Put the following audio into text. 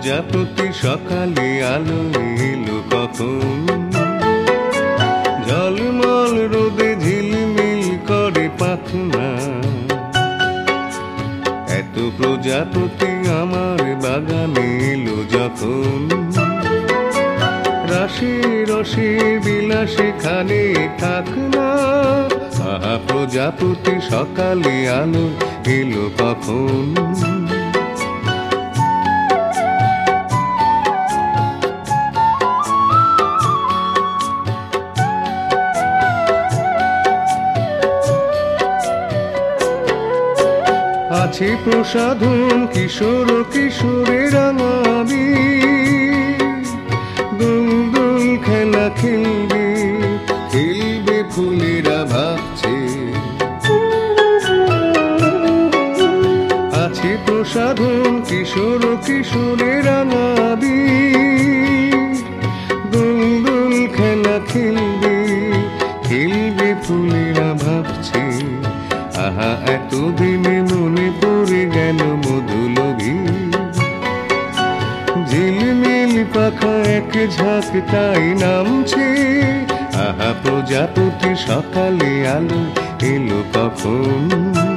প্রজাপতি সকালে আলো এলো কখন, ঝলমল রোদে ঝিলমিল করে পাখনা। এত প্রজাপতি আমার বাগানে এলো যখন, রাশি রসে বিলাসে খানে থাক না। আহা প্রজাপতি সকালে আলো এলো কখন। আছে প্রসাধন কিশোর কিশোরের রাঙাবি, দুল দুল খেলা খেলবে, খেলবে ফুলেরা ভাবছে। আছে প্রসাধন কিশোর কিশোরের রাঙাবি, দুল দুল খেলা খেলবে, খেলবে ফুলেরা ভাবছে। আহা এতদিনে মনে পড়ে গেল মধুলোভী, ঝিলমিল পাখা এক ঝাঁক তাই নামছে। আহা প্রজাপতি সকালে আলো এলো কখন।